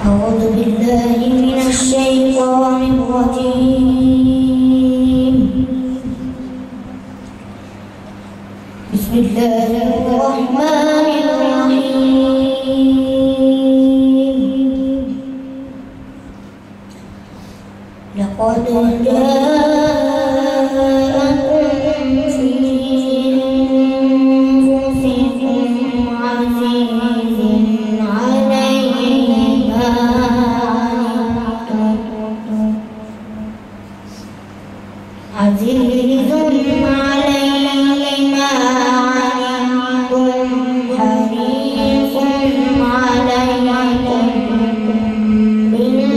أعوذ بالله من الشيطان الرجيم. بسم الله الرحمن الرحيم. لقد جاءكم في أنفسكم عزيز عليه ما عنتم حريص عليكم بالمؤمنين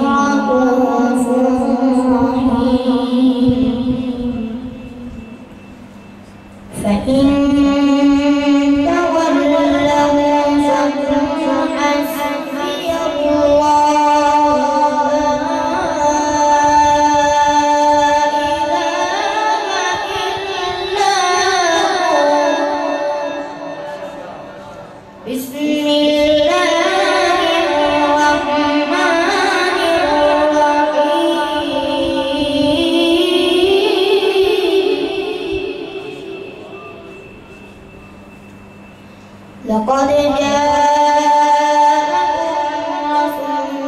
رءوف رحيم. فإن تولوا فقل حسبي الله لا إله إلا هو. بسم الله الرحمن الرحيم. لقد جاءكم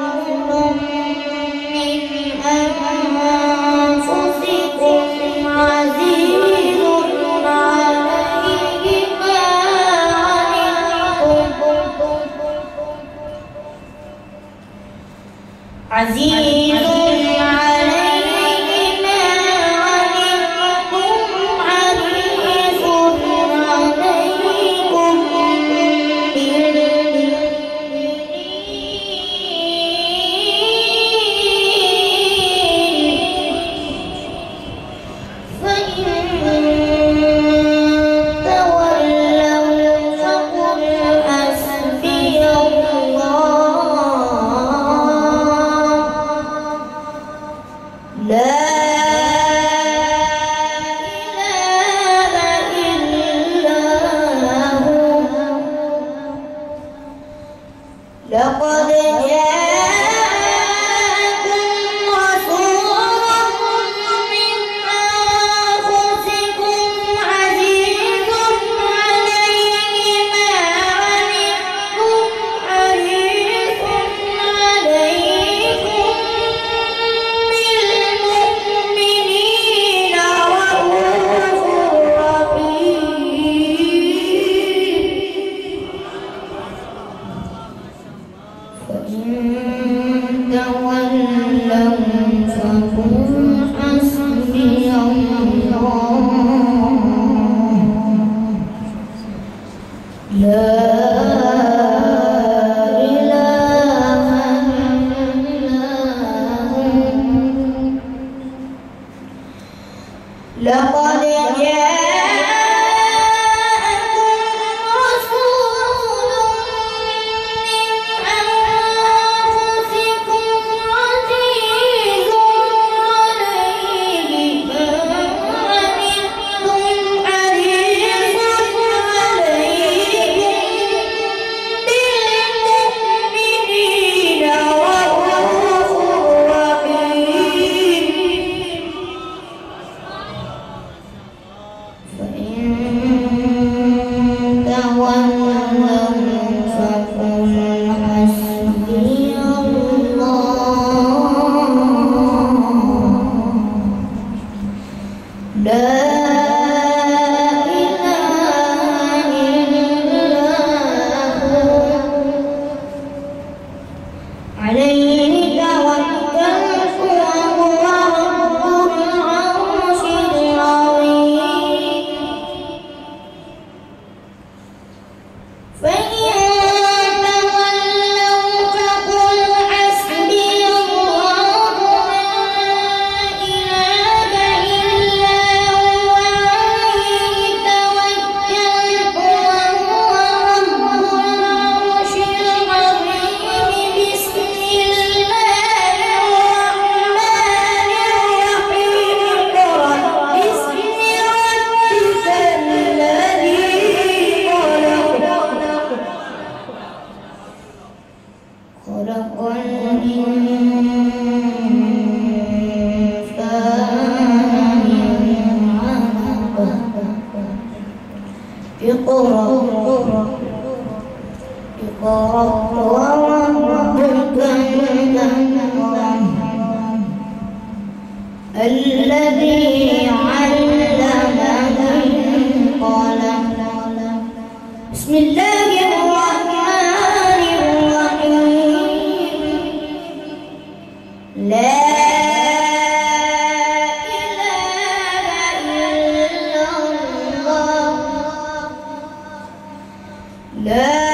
رسول من أنفسكم عزيز عليه ما عنتم حريص لقد جاءكم رسول من أنفسكم عزيز عليه ما عنتم حريص عليكم بالمؤمنين رءوف رحيم. فإن تولوا فقل حسبي الله لا إله إلا هو. لقد الذي علم بالقلم. بسم الله الرحمن الرحيم. لا إله إلا الله. لا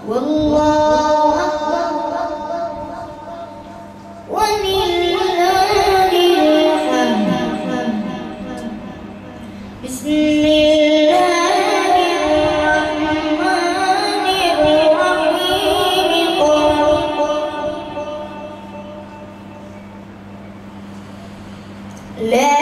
والله أكبر ولله الحمد. بسم الله الرحمن الرحيم. لا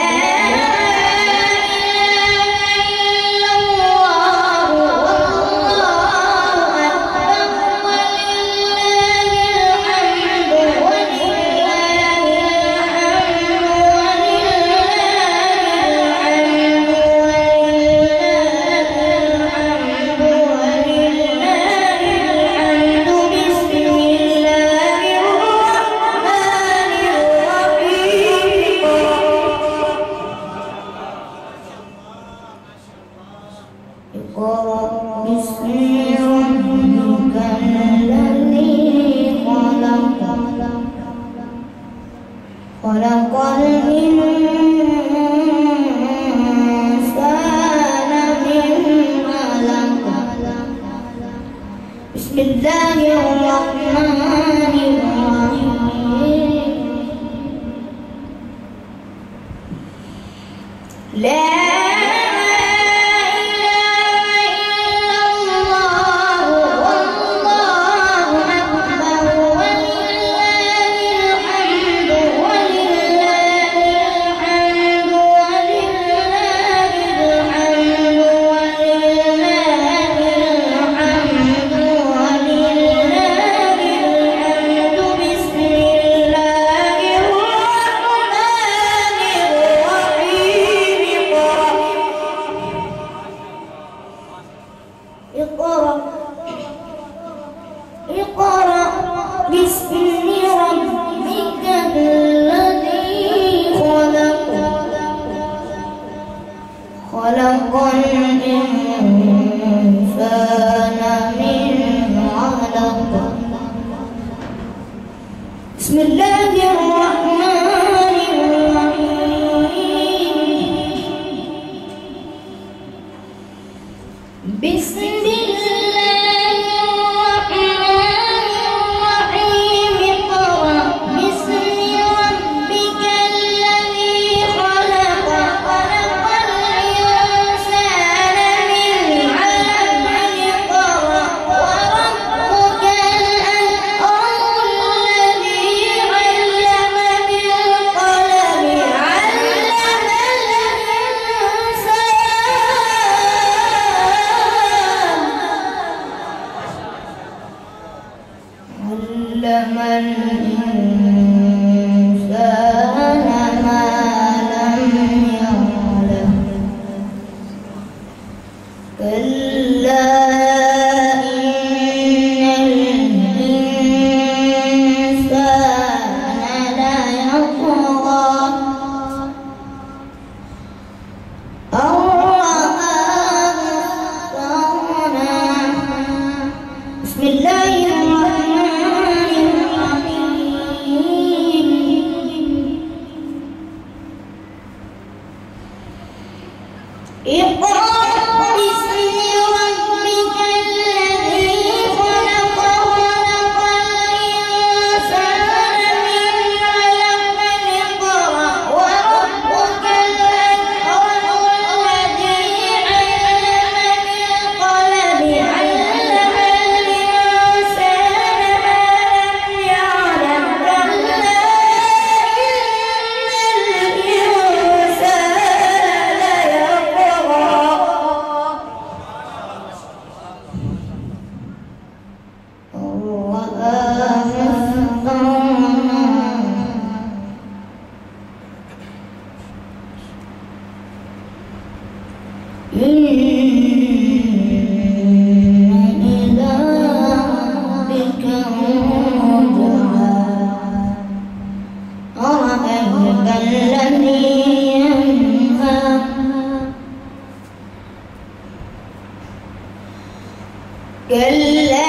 اقرأ باسم ربك الذي خلق. خلق الإنسان من علق. بسم الله الرحمن الرحيم. لا اقرأ باسم ربك الذي خلق. خلق الإنسان من علق. بسم الله الرحمن الرحيم. بسم علم الإنسان ما لم يعلم. كلا إن الإنسان ليطغى أن رآه استغنى. بسم الله الرحمن الرحيم. اقرأ باسم ربك الذي خلق. خلق الإنسان من علق. اقرأ إلى ربك الرجعى أرأيت الذي ينهى كلا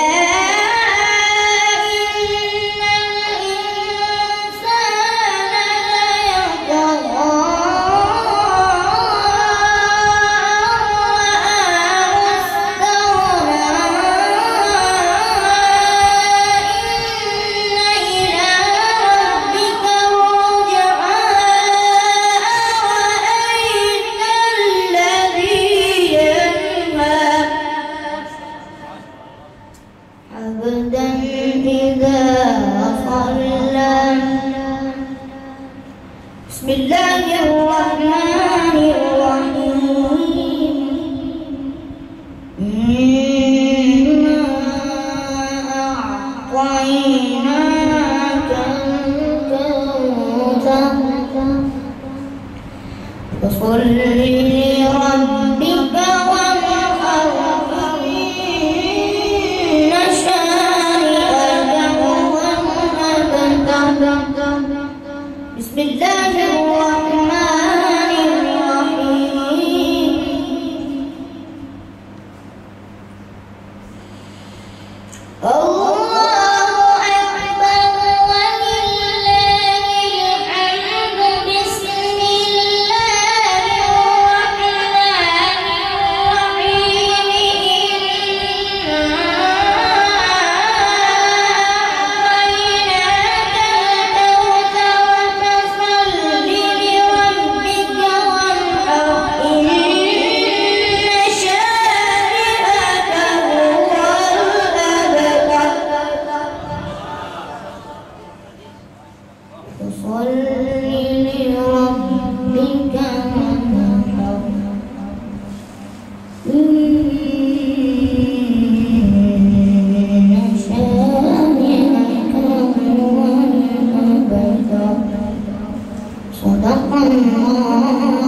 عبدا إذا صلى. بسم الله الرحمن الرحيم إنا أعطيناك الكوثر فصل لربك بسم الله الرحمن الرحيم الله أكبر ولله الحمد. بسم الله الرحمن الرحيم فصل لربك وانحر إن شانئك هو الأبتر. صدق الله.